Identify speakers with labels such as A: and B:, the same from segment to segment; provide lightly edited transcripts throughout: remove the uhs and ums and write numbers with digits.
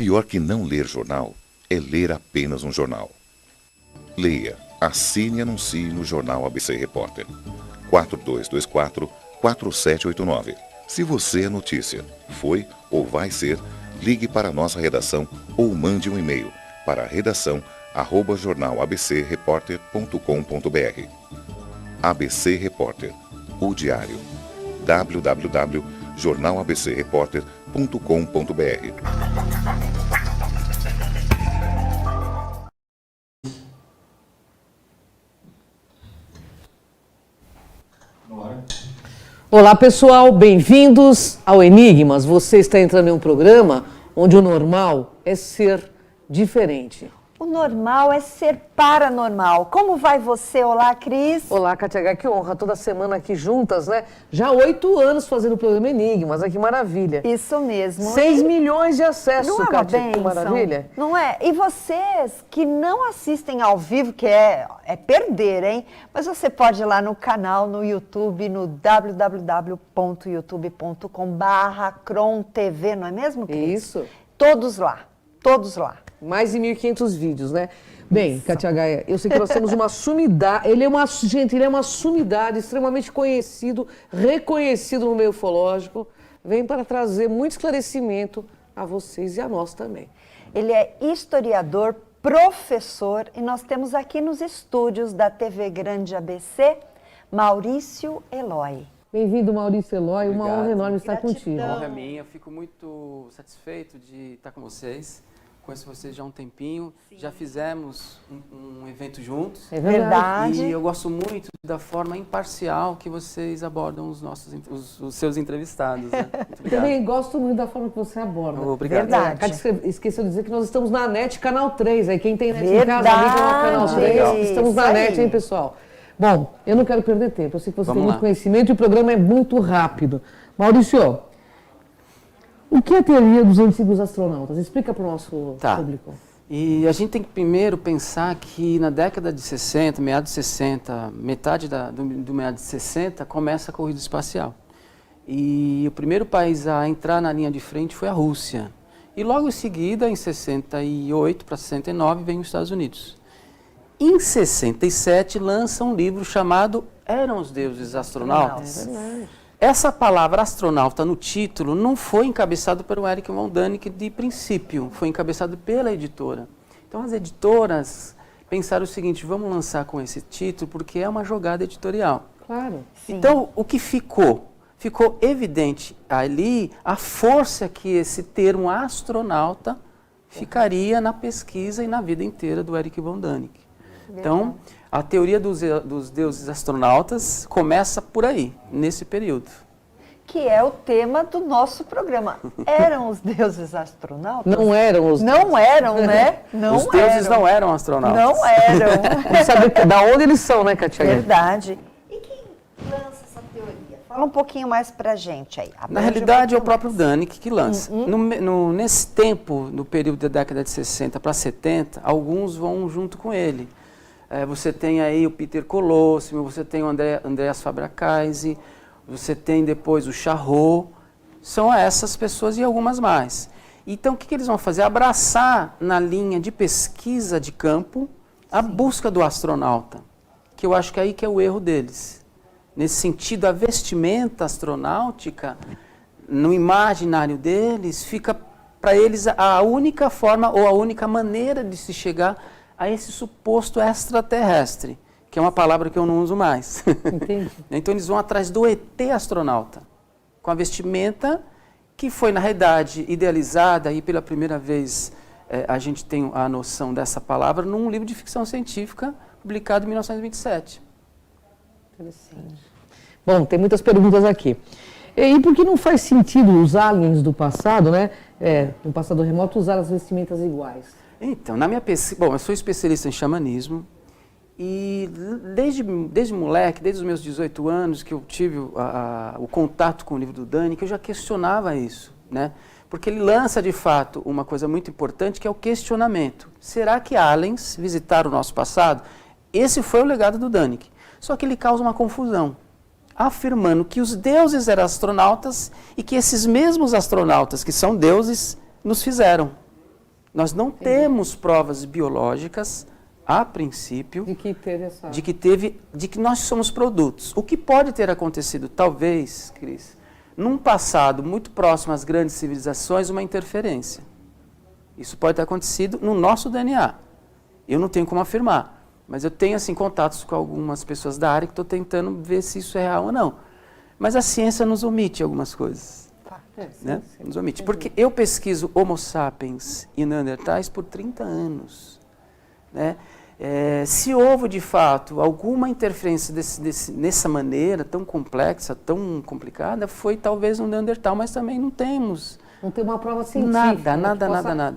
A: Pior que não ler jornal é ler apenas um jornal. Leia, assine e anuncie no Jornal ABC Repórter. 4224-4789. Se você é notícia, foi ou vai ser, ligue para a nossa redação ou mande um e-mail para redação@jornalabcreporter.com.br. ABC Repórter, o diário. www.jornalabcreporter.com.br.
B: Olá pessoal, bem-vindos ao Enigmas. Você está entrando em um programa onde o normal é ser diferente.
C: O normal é ser paranormal. Como vai você? Olá, Cris.
B: Olá, Katia H, que honra, toda semana aqui juntas, né? Já 8 anos fazendo o programa Enigmas, que maravilha.
C: Isso mesmo.
B: 6 milhões de acessos,
C: não é uma
B: Katia,
C: bênção,
B: que maravilha.
C: Não é? E vocês que não assistem ao vivo, que é perder, hein? Mas você pode ir lá no canal, no YouTube, no www.youtube.com/CronTV, não é mesmo, Cris?
B: Isso.
C: Todos lá, todos lá.
B: Mais de 1.500 vídeos, né? Bem, Katia Gaia, eu sei que nós temos uma sumidade, ele é uma sumidade extremamente conhecido, reconhecido no meio ufológico, vem para trazer muito esclarecimento a vocês e a nós também.
C: Ele é historiador, professor, e nós temos aqui nos estúdios da TV Grande ABC, Maurício Eloy.
B: Bem-vindo, Maurício Eloy,
D: Obrigado.
B: uma honra enorme estar
C: Gratidão.
B: contigo.
D: A honra é minha, eu fico muito satisfeito de estar com vocês. Conheço vocês já há um tempinho, já fizemos um evento juntos.
B: É verdade.
D: E eu gosto muito da forma imparcial que vocês abordam os seus entrevistados. Né? Muito obrigado.
B: Também gosto muito da forma que você aborda.
D: Obrigado.
C: Verdade.
B: Katia esqueceu de dizer que nós estamos na NET Canal 3, aí quem tem NET em
C: Verdade.
B: casa, liga lá no Canal 3,
D: Legal.
B: estamos na
C: Isso
B: NET,
C: aí.
B: hein, pessoal? Bom, eu não quero perder tempo, eu sei que você
D: Vamos
B: tem muito
D: lá.
B: conhecimento e o programa é muito rápido. Maurício, o que é a teoria dos antigos astronautas? Explica para o nosso público.
D: E a gente tem que primeiro pensar que na década de 60, meados de 60, metade do meado de 60, começa a corrida espacial. E o primeiro país a entrar na linha de frente foi a Rússia. E logo em seguida, em 68 para 69, vem os Estados Unidos. Em 67, lança um livro chamado Eram os Deuses Astronautas. Essa palavra astronauta no título não foi encabeçado pelo Erich von Däniken de princípio, foi encabeçado pela editora. Então as editoras pensaram o seguinte, vamos lançar com esse título porque é uma jogada editorial.
B: Claro.
C: Sim.
D: Então o que ficou? Ficou evidente ali a força que esse termo astronauta ficaria na pesquisa e na vida inteira do Erich von Däniken. Então, a teoria dos deuses astronautas começa por aí, nesse período.
C: Que é o tema do nosso programa. Eram os deuses astronautas?
B: Não eram os...
C: Não eram, né? Não
D: Os deuses
C: eram.
D: não eram astronautas.
C: Não eram.
B: Não sabe da onde eles são, né, Katia?
C: Verdade. E quem lança essa teoria? Fala um pouquinho mais pra gente aí.
D: Na realidade, é o próprio Däniken que lança. Nesse tempo, no período da década de 60 para 70, alguns vão junto com ele. Você tem aí o Peter Colosimo, você tem o Andreas Fabre-Cayce, você tem depois o Charrot, são essas pessoas e algumas mais. Então, o que eles vão fazer? Abraçar na linha de pesquisa de campo a busca do astronauta, que eu acho que é aí que é o erro deles. Nesse sentido, a vestimenta astronáutica, no imaginário deles, fica para eles a única forma ou a única maneira de se chegar a esse suposto extraterrestre, que é uma palavra que eu não uso mais.
B: Entendi.
D: Então eles vão atrás do ET astronauta, com a vestimenta que foi, na realidade, idealizada, e pela primeira vez a gente tem a noção dessa palavra num livro de ficção científica, publicado em 1927.
B: Interessante. Bom, tem muitas perguntas aqui. E por que não faz sentido os aliens do passado, né, no passado remoto, usar as vestimentas iguais?
D: Então, na minha pesquisa, bom, eu sou especialista em xamanismo e desde moleque, desde os meus 18 anos que eu tive o contato com o livro do Däniken, eu já questionava isso, né? Porque ele lança de fato uma coisa muito importante que é o questionamento. Será que aliens visitaram o nosso passado? Esse foi o legado do Däniken. Só que ele causa uma confusão, afirmando que os deuses eram astronautas e que esses mesmos astronautas que são deuses nos fizeram. Nós não temos provas biológicas, a princípio,
B: De que teve essa...
D: de que nós somos produtos. O que pode ter acontecido, talvez, Cris, num passado muito próximo às grandes civilizações, uma interferência. Isso pode ter acontecido no nosso DNA. Eu não tenho como afirmar, mas eu tenho assim contatos com algumas pessoas da área que estou tentando ver se isso é real ou não. Mas a ciência nos omite algumas coisas. Né? Nos omite. Porque eu pesquiso Homo sapiens e Neandertais por 30 anos. Né? Se houve, de fato, alguma interferência nessa maneira tão complexa, tão complicada, foi talvez um Neandertal, mas também não temos.
B: Não tem uma prova científica.
D: Nada.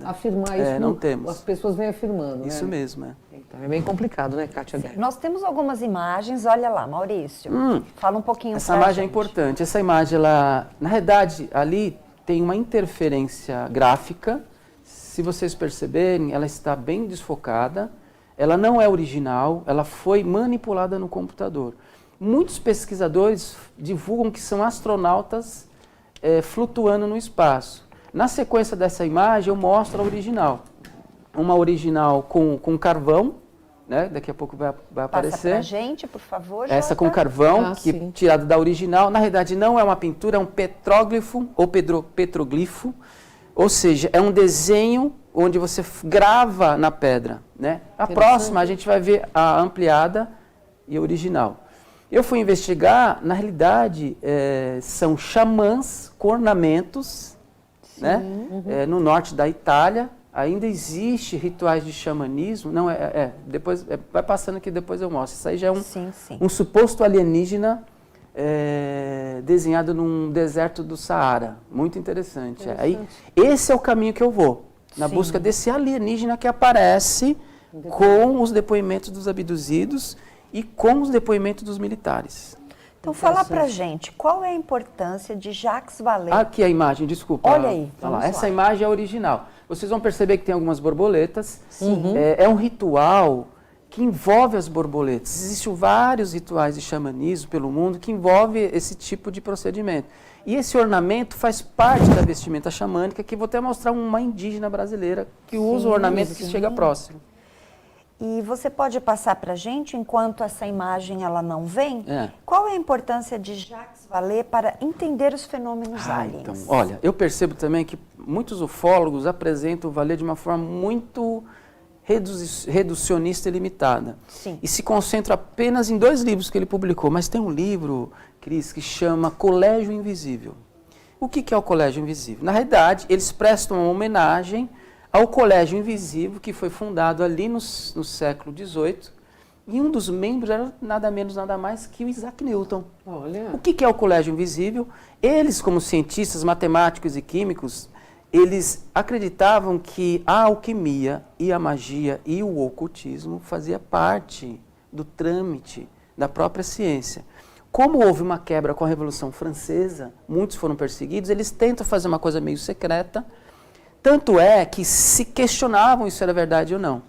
B: Afirmar isso.
D: Não temos.
B: As pessoas vêm afirmando.
D: Isso
B: né?
D: mesmo,
B: Então é bem complicado, né, Kátia Gaia?
C: Nós temos algumas imagens, olha lá, Maurício. Fala um pouquinho
D: Essa
C: pra
D: imagem é
C: gente.
D: importante. Essa imagem, ela, na realidade, ali tem uma interferência gráfica. Se vocês perceberem, ela está bem desfocada. Ela não é original, ela foi manipulada no computador. Muitos pesquisadores divulgam que são astronautas flutuando no espaço. Na sequência dessa imagem, eu mostro a original. Uma original com carvão, né? Daqui a pouco vai aparecer.
C: Passa pra gente, por favor,
D: Essa
C: Jota.
D: com carvão, que
B: sim.
D: tirada da original. Na realidade, não é uma pintura, é um petróglifo ou petroglifo. Ou seja, é um desenho onde você grava na pedra. Né? A próxima, a gente vai ver a ampliada e a original. Eu fui investigar, na realidade, são xamãs com ornamentos, né? No norte da Itália. Ainda existe rituais de xamanismo. Não, depois, vai passando aqui, depois eu mostro. Isso aí já é um suposto alienígena desenhado num deserto do Saara. Muito interessante. Aí, esse é o caminho que eu vou, na busca desse alienígena que aparece com os depoimentos dos abduzidos e com os depoimentos dos militares.
C: Então fala pra gente, qual é a importância de Jacques Vallée?
D: Aqui a imagem, desculpa.
C: Olha aí,
D: Olha lá,
C: vamos
D: essa
C: lá.
D: imagem é a original. Vocês vão perceber que tem algumas borboletas. É um ritual que envolve as borboletas. Existem vários rituais de xamanismo pelo mundo que envolvem esse tipo de procedimento. E esse ornamento faz parte da vestimenta xamânica, que vou até mostrar uma indígena brasileira que usa o ornamento que chega próximo.
C: E você pode passar para a gente, enquanto essa imagem ela não vem, qual é a importância de Jacques Vallée para entender os fenômenos aliens?
D: Então, olha, eu percebo também que muitos ufólogos apresentam o Vallée de uma forma muito reducionista e limitada.
C: Sim.
D: E se concentram apenas em 2 livros que ele publicou. Mas tem um livro, Cris, que chama Colégio Invisível. O que é o Colégio Invisível? Na realidade, eles prestam uma homenagem ao Colégio Invisível, que foi fundado ali no século XVIII, e um dos membros era nada menos, nada mais que o Isaac Newton.
B: Olha.
D: O que é o Colégio Invisível? Eles, como cientistas, matemáticos e químicos, eles acreditavam que a alquimia e a magia e o ocultismo fazia parte do trâmite da própria ciência. Como houve uma quebra com a Revolução Francesa, muitos foram perseguidos, eles tentam fazer uma coisa meio secreta. Tanto é que se questionavam se era verdade ou não.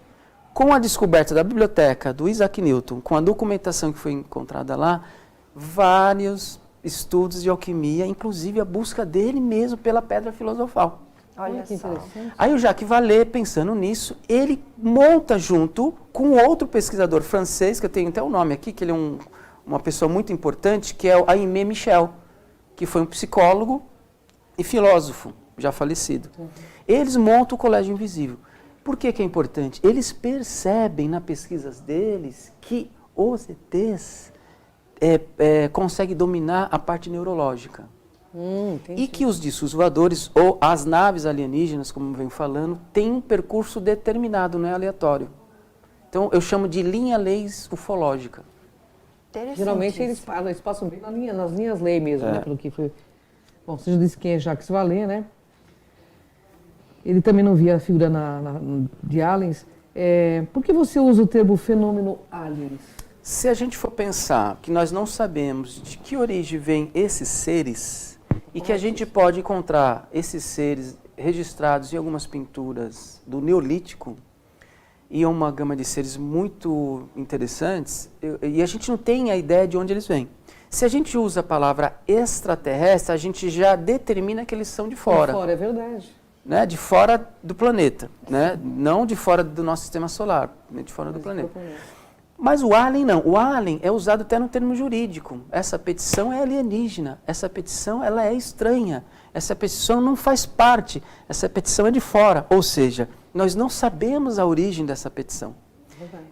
D: Com a descoberta da biblioteca do Isaac Newton, com a documentação que foi encontrada lá, vários estudos de alquimia, inclusive a busca dele mesmo pela pedra filosofal.
C: Olha
B: que
C: só.
B: interessante.
D: Aí o Jacques Vallée, pensando nisso, ele monta junto com outro pesquisador francês, que eu tenho até o nome aqui, que ele é uma pessoa muito importante, que é o Aimé Michel, que foi um psicólogo e filósofo, já falecido. Eles montam o Colégio Invisível. Por que é importante? Eles percebem nas pesquisas deles que os ETs conseguem dominar a parte neurológica. E que os discos voadores, ou as naves alienígenas, como vem falando, têm um percurso determinado, não é aleatório. Então, eu chamo de linha-leis ufológica.
B: Geralmente eles passam bem nas linhas lei mesmo, né? Pelo que foi. Bom, você já disse quem é Jacques Vallée, né? Ele também não via a figura de aliens. Por que você usa o termo fenômeno aliens?
D: Se a gente for pensar que nós não sabemos de que origem vêm esses seres e que a gente pode encontrar esses seres registrados em algumas pinturas do Neolítico e uma gama de seres muito interessantes, e a gente não tem a ideia de onde eles vêm. Se a gente usa a palavra extraterrestre, a gente já determina que eles são de fora.
B: De fora, é verdade.
D: né, de fora do planeta, né, não de fora do nosso sistema solar, de fora do planeta. Mas o alien não, o alien é usado até no termo jurídico. Essa petição é alienígena, essa petição ela é estranha, essa petição não faz parte, essa petição é de fora, ou seja, nós não sabemos a origem dessa petição.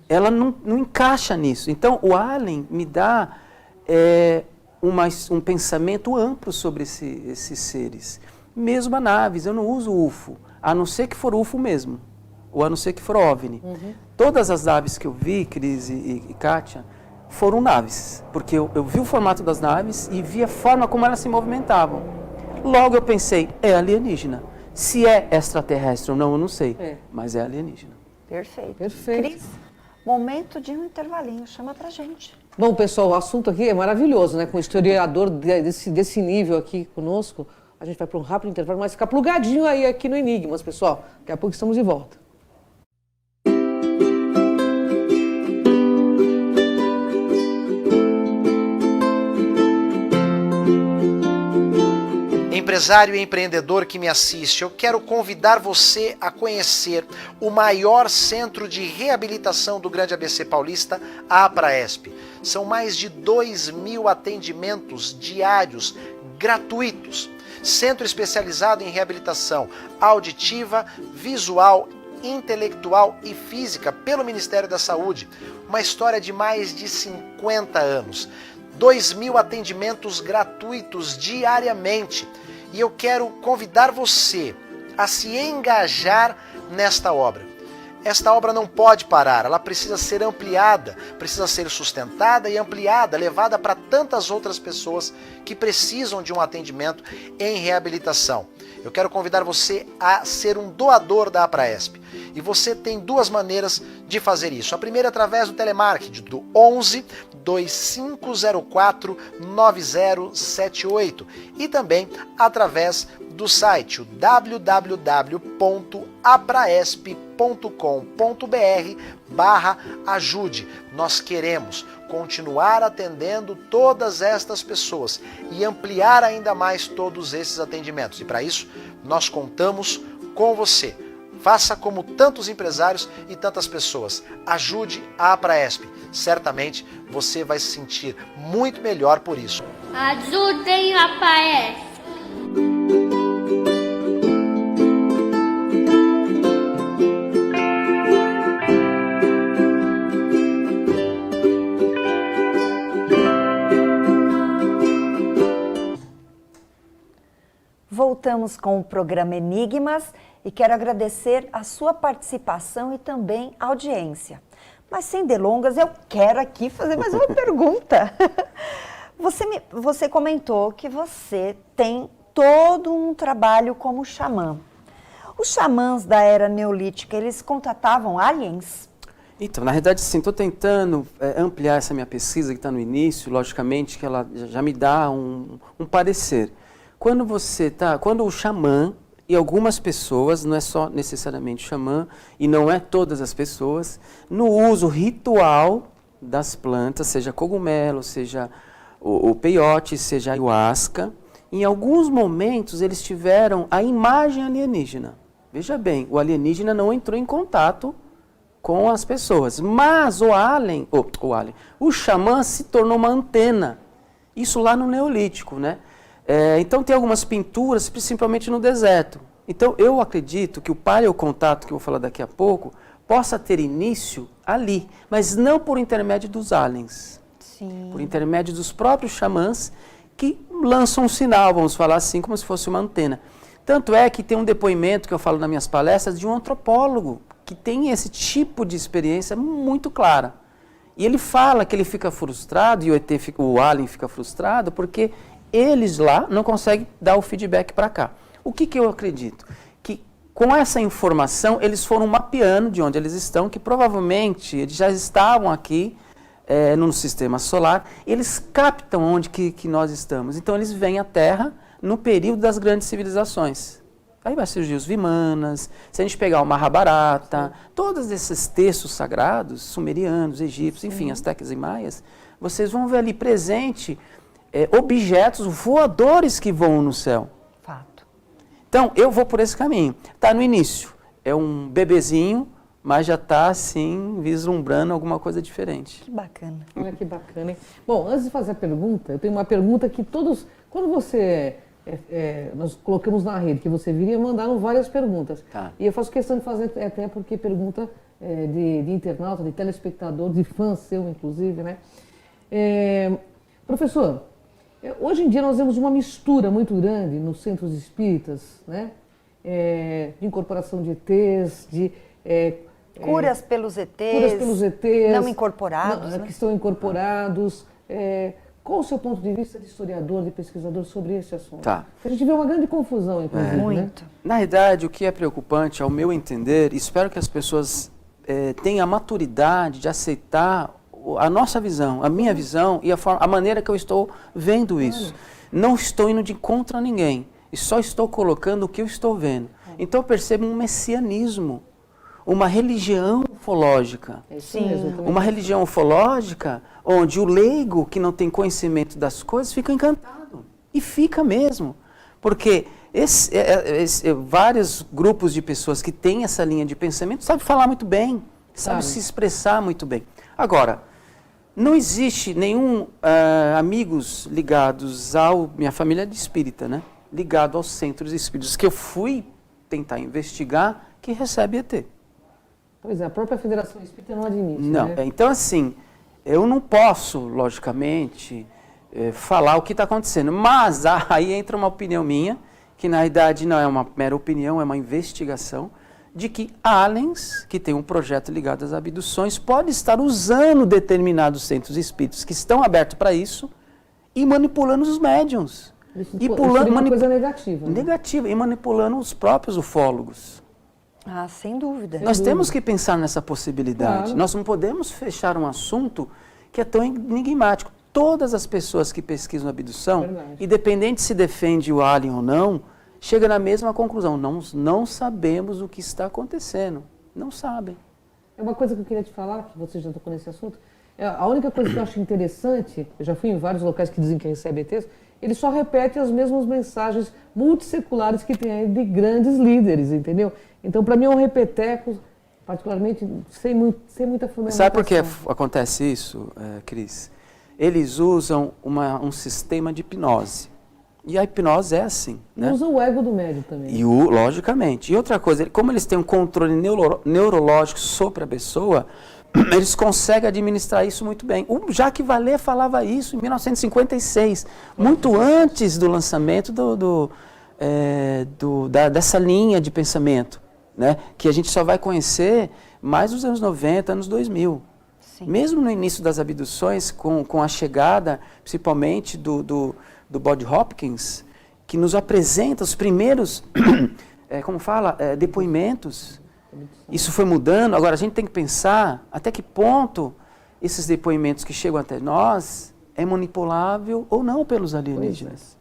D: Ela não encaixa nisso. Então, o alien me dá um pensamento amplo sobre esses seres. Mesmo a naves, eu não uso UFO, a não ser que for UFO mesmo, ou a não ser que for OVNI. Todas as naves que eu vi, Cris e Kátia, foram naves, porque eu vi o formato das naves e vi a forma como elas se movimentavam. Logo eu pensei, é alienígena. Se é extraterrestre ou não, eu não sei, mas é alienígena.
C: Perfeito.
B: Perfeito.
C: Cris, momento de um intervalinho, chama pra gente.
B: Bom, pessoal, o assunto aqui é maravilhoso, né? Com um historiador desse nível aqui conosco, a gente vai para um rápido intervalo, mas fica plugadinho aí aqui no Enigmas, pessoal. Daqui a pouco estamos de volta.
E: Empresário e empreendedor que me assiste, eu quero convidar você a conhecer o maior centro de reabilitação do Grande ABC Paulista, a Apraesp. São mais de 2.000 atendimentos diários gratuitos. Centro especializado em reabilitação auditiva, visual, intelectual e física pelo Ministério da Saúde. Uma história de mais de 50 anos. 2.000 atendimentos gratuitos diariamente. E eu quero convidar você a se engajar nesta obra. Esta obra não pode parar, ela precisa ser ampliada, precisa ser sustentada e ampliada, levada para tantas outras pessoas que precisam de um atendimento em reabilitação. Eu quero convidar você a ser um doador da Apraesp. E você tem duas maneiras de fazer isso. A primeira é através do telemarketing, do 11 2504 9078. E também através do site, o www.apraesp.com.br/ajude. Nós queremos continuar atendendo todas estas pessoas e ampliar ainda mais todos esses atendimentos. E para isso, nós contamos com você. Faça como tantos empresários e tantas pessoas. Ajude a Apraesp. Certamente você vai se sentir muito melhor por isso.
F: Ajudem a Apraesp.
C: Voltamos com o programa Enigmas e quero agradecer a sua participação e também a audiência. Mas sem delongas, eu quero aqui fazer mais uma pergunta. Você comentou que você tem todo um trabalho como xamã. Os xamãs da era neolítica, eles contatavam aliens?
D: Então, na realidade, sim, estou tentando ampliar essa minha pesquisa que está no início, logicamente que ela já me dá um parecer. Quando o xamã, e algumas pessoas, não é só necessariamente xamã, e não é todas as pessoas, no uso ritual das plantas, seja cogumelo, seja o peiote, seja a ayahuasca, em alguns momentos eles tiveram a imagem alienígena. Veja bem, o alienígena não entrou em contato com as pessoas, mas o xamã se tornou uma antena. Isso lá no Neolítico, né? Então tem algumas pinturas, principalmente no deserto. Então eu acredito que o paleocontato, que eu vou falar daqui a pouco, possa ter início ali, mas não por intermédio dos aliens.
C: Sim.
D: Por intermédio dos próprios xamãs que lançam um sinal, vamos falar assim, como se fosse uma antena. Tanto é que tem um depoimento que eu falo nas minhas palestras de um antropólogo que tem esse tipo de experiência muito clara. E ele fala que ele fica frustrado, e o alien fica frustrado, porque eles lá não conseguem dar o feedback para cá. O que eu acredito? Que com essa informação eles foram mapeando de onde eles estão, que provavelmente eles já estavam aqui no sistema solar, eles captam onde que nós estamos. Então eles vêm à Terra no período das grandes civilizações. Aí vai surgir os Vimanas, se a gente pegar o Mahabharata, todos esses textos sagrados, sumerianos, egípcios, enfim, astecas e maias, vocês vão ver ali presente objetos voadores que voam no céu.
C: Fato.
D: Então, eu vou por esse caminho. Está no início, é um bebezinho, mas já está, assim, vislumbrando alguma coisa diferente.
C: Que bacana.
B: Olha que bacana, hein? Bom, antes de fazer a pergunta, eu tenho uma pergunta que todos... Quando você... nós colocamos na rede que você viria, mandaram várias perguntas.
D: Tá.
B: E eu faço questão de fazer até porque pergunta de internauta, de telespectador, de fã seu, inclusive, né? Professor, hoje em dia nós vemos uma mistura muito grande nos centros espíritas, né? De incorporação de ETs, de...
C: Curas pelos ETs.
B: Curas pelos ETs.
C: Não incorporados,
B: Que
C: né?
B: estão incorporados. Qual o seu ponto de vista de historiador, de pesquisador sobre esse assunto?
D: Tá.
B: A gente vê uma grande confusão, inclusive, né?
C: Muito.
D: Na verdade, o que é preocupante, ao meu entender, e espero que as pessoas tenham a maturidade de aceitar a nossa visão, a minha visão e a maneira que eu estou vendo isso. Não estou indo de contra ninguém, e só estou colocando o que eu estou vendo. Então eu percebo um messianismo, uma religião ufológica.
B: É isso mesmo. eu também
D: Uma religião ufológica onde o leigo que não tem conhecimento das coisas fica encantado. E fica mesmo. Porque vários grupos de pessoas que têm essa linha de pensamento sabem falar muito bem, sabem se expressar muito bem. Agora, não existe nenhum amigos ligados minha família é de espírita, né? Ligado aos centros espíritas que eu fui tentar investigar que recebe ET.
B: Pois é, a própria Federação Espírita não admite,
D: Não,
B: né?
D: então assim, eu não posso, logicamente, falar o que está acontecendo, mas aí entra uma opinião minha, que na verdade não é uma mera opinião, é uma investigação, de que aliens, que tem um projeto ligado às abduções, pode estar usando determinados centros espíritas que estão abertos para isso e manipulando os médiums.
B: Isso
D: E
B: seria uma coisa negativa. Né?
D: Negativa, e manipulando os próprios ufólogos.
C: Ah, sem dúvida.
D: Nós temos que pensar nessa possibilidade.
B: Claro.
D: Nós não podemos fechar um assunto que é tão enigmático. Todas as pessoas que pesquisam abdução,
B: Verdade.
D: independente se defende o alien ou não, chegam na mesma conclusão. Não sabemos o que está acontecendo. Não sabem.
B: É uma coisa que eu queria te falar, que você já tocou nesse assunto. A única coisa que eu acho interessante, eu já fui em vários locais que dizem que recebe ETs, eles só repetem as mesmas mensagens multisseculares que tem aí de grandes líderes, entendeu? Então, para mim, é um repeteco, particularmente, sem muita fundamentação.
D: Sabe por que acontece isso, Cris? Eles usam um sistema de hipnose. E a hipnose é assim.
B: E
D: Né?
B: usa o ego do médium também.
D: Logicamente. E outra coisa, como eles têm um controle neurológico sobre a pessoa, eles conseguem administrar isso muito bem. O Jacques Vallée falava isso em 1956, muito antes do lançamento dessa linha de pensamento, né? Que a gente só vai conhecer mais nos anos 90, anos 2000.
C: Sim.
D: Mesmo no início das abduções, com a chegada, principalmente do Bob Hopkins, que nos apresenta os primeiros, depoimentos. Isso foi mudando. Agora, a gente tem que pensar até que ponto esses depoimentos que chegam até nós é manipulável ou não pelos alienígenas.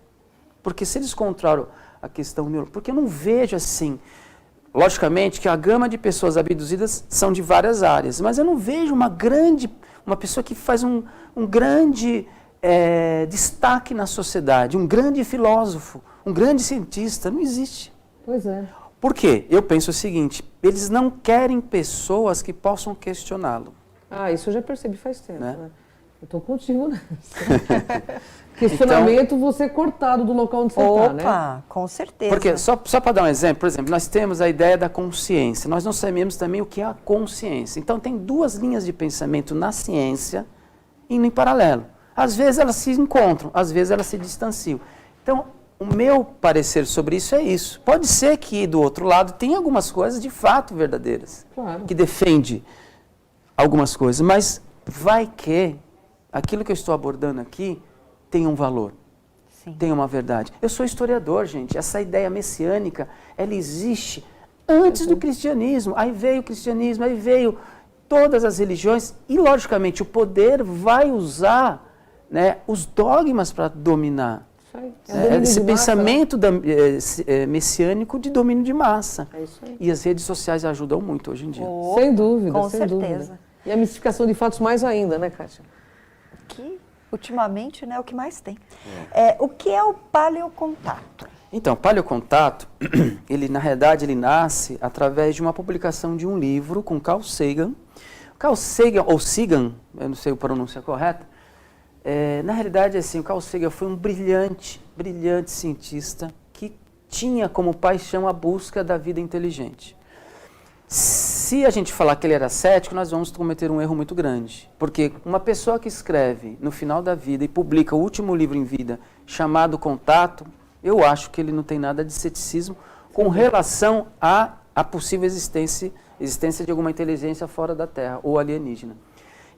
D: Porque se eles controlam a questão neurológica, porque eu não vejo assim, logicamente que a gama de pessoas abduzidas são de várias áreas, mas eu não vejo uma pessoa que faz um grande destaque na sociedade, um grande filósofo, um grande cientista, não existe.
B: Pois é.
D: Por quê? Eu penso o seguinte, eles não querem pessoas que possam questioná-lo.
B: Ah, isso eu já percebi faz tempo,
D: Né?
B: né? Eu estou contigo nessa. Questionamento, você é cortado do local onde você está, né?
C: Opa, com certeza.
D: Porque, só para dar um exemplo, por exemplo, nós temos a ideia da consciência, nós não sabemos também o que é a consciência. Então, tem duas linhas de pensamento na ciência indo em paralelo. Às vezes elas se encontram, às vezes elas se distanciam. Então, o meu parecer sobre isso é isso. Pode ser que do outro lado tenha algumas coisas de fato verdadeiras,
B: Claro.
D: que defende algumas coisas, mas vai que aquilo que eu estou abordando aqui tem um valor,
C: Sim.
D: tem uma verdade. Eu sou historiador, gente. Essa ideia messiânica, ela existe antes do cristianismo. Aí veio o cristianismo, aí veio todas as religiões e, logicamente, o poder vai usar, né, os dogmas para dominar.
B: Isso aí. É domínio
D: Esse
B: de massa,
D: pensamento messiânico de domínio de massa.
B: É isso aí.
D: E as redes sociais ajudam muito hoje em dia.
C: Oh,
B: Sem dúvida,
C: com
B: sem
C: certeza.
B: dúvida. E a mistificação de fatos mais ainda, né, Kátia?
C: Que ultimamente, né, é o que mais tem. O que é o paleocontato?
D: Então, Paleocontato, ele na realidade ele nasce através de uma publicação de um livro com Carl Sagan. Carl Sagan, ou Sagan, eu não sei a pronúncia correta, na realidade assim, o Carl Sagan foi um brilhante cientista que tinha como paixão a busca da vida inteligente. Se a gente falar que ele era cético, nós vamos cometer um erro muito grande. Porque uma pessoa que escreve no final da vida e publica o último livro em vida, chamado Contato, eu acho que ele não tem nada de ceticismo com relação à possível existência de alguma inteligência fora da Terra ou alienígena.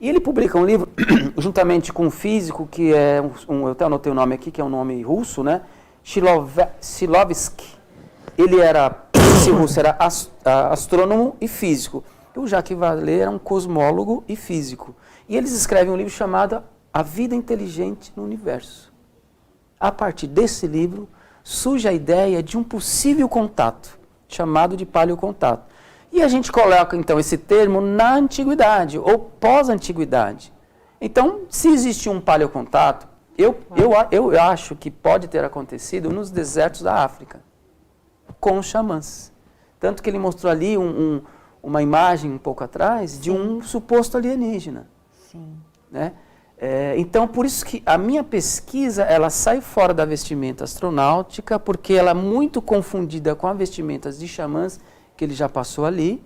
D: E ele publica um livro, juntamente com um físico, que é eu até anotei o nome aqui, que é um nome russo, né? Shklovsky. Ele era, esse russo era astrônomo e físico. O Jacques Vallée era um cosmólogo e físico. E eles escrevem um livro chamado A Vida Inteligente no Universo. A partir desse livro, surge a ideia de um possível contato, chamado de paleocontato. E a gente coloca, então, esse termo na antiguidade, ou pós-antiguidade. Então, se existe um paleocontato, eu acho que pode ter acontecido nos desertos da África, com os xamãs. Tanto que ele mostrou ali uma imagem um pouco atrás de um suposto alienígena.
C: Sim.
D: Né? Então, por isso que a minha pesquisa, ela sai fora da vestimenta astronáutica, porque ela é muito confundida com as vestimentas de xamãs, que ele já passou ali.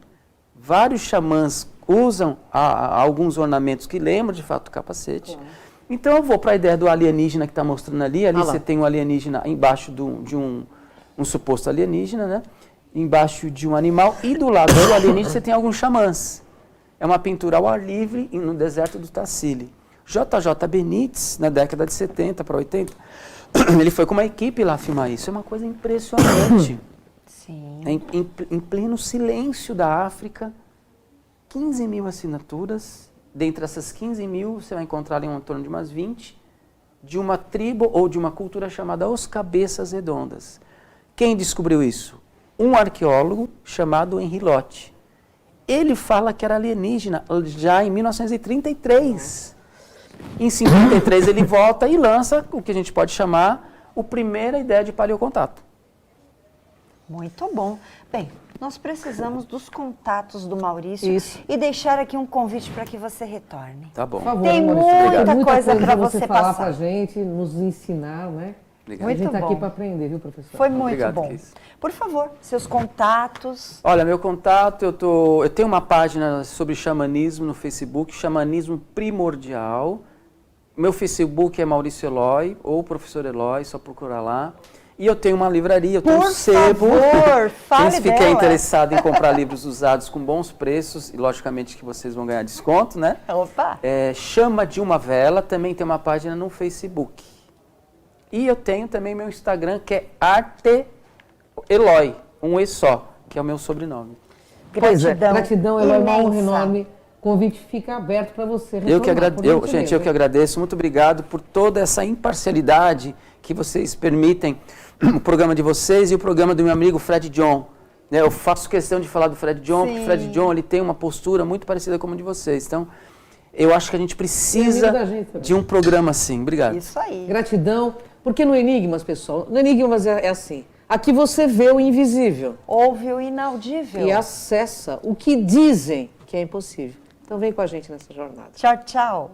D: Vários xamãs usam alguns ornamentos que lembram, de fato, o capacete. Claro. Então, eu vou para a ideia do alienígena que está mostrando ali. Ali você tem um alienígena embaixo de um suposto alienígena, né? Embaixo de um animal. E do lado do alienígena você tem alguns xamãs. É uma pintura ao ar livre no deserto do Tassili. J.J. Benítez, na década de 70 para 80, ele foi com uma equipe lá filmar isso. É uma coisa impressionante.
C: Sim.
D: Em pleno silêncio da África, 15 mil assinaturas. Dentre essas 15 mil, você vai encontrar ali em torno de umas 20, de uma tribo ou de uma cultura chamada Os Cabeças Redondas. Quem descobriu isso? Um arqueólogo chamado Henri Lott. Ele fala que era alienígena já em 1933. Em 53 ele volta e lança o que a gente pode chamar a primeira ideia de paleocontato.
C: Muito bom. Bem, nós precisamos dos contatos do Maurício.
B: Isso.
C: E deixar aqui um convite para que você retorne.
D: Tá bom.
B: Por favor,
C: Tem
B: Maurício,
C: muita coisa para
B: você
C: você
B: falar
C: passar.
B: para a gente, nos ensinar, né?
D: Obrigado.
B: A gente está
C: Muito
B: aqui
C: bom.
B: para aprender, viu, professor?
C: Foi muito
D: Obrigado,
C: bom.
D: Cris.
C: Por favor, seus contatos.
D: Olha, meu contato, eu tenho uma página sobre xamanismo no Facebook, Xamanismo Primordial. Meu Facebook é Maurício Eloy, ou Professor Eloy, só procurar lá. E eu tenho uma livraria, eu tenho um
C: Por
D: sebo.
C: favor, fale
D: Quem ficar
C: dela.
D: interessado em comprar livros usados com bons preços, e logicamente que vocês vão ganhar desconto, né?
C: Opa!
D: Chama de uma Vela, também tem uma página no Facebook. E eu tenho também meu Instagram, que é Arte Eloy, um E só, que é o meu sobrenome.
B: Gratidão, Eloy, uma honra
C: imensa.
B: enorme. O convite fica aberto para você.
D: Eu que
B: retornar, por
D: gente, eu que agradeço. Muito obrigado por toda essa imparcialidade que vocês permitem o programa de vocês e o programa do meu amigo Fred John. Eu faço questão de falar do Fred John, porque o Fred John ele tem uma postura muito parecida com a de vocês. Então, eu acho que a gente precisa de um programa assim. Obrigado.
C: Isso aí.
B: Gratidão, porque no Enigmas, pessoal, no Enigmas é assim. Aqui você vê o invisível
C: Ouve o inaudível.
B: e acessa o que dizem que é impossível. Então vem com a gente nessa jornada.
C: Tchau, tchau.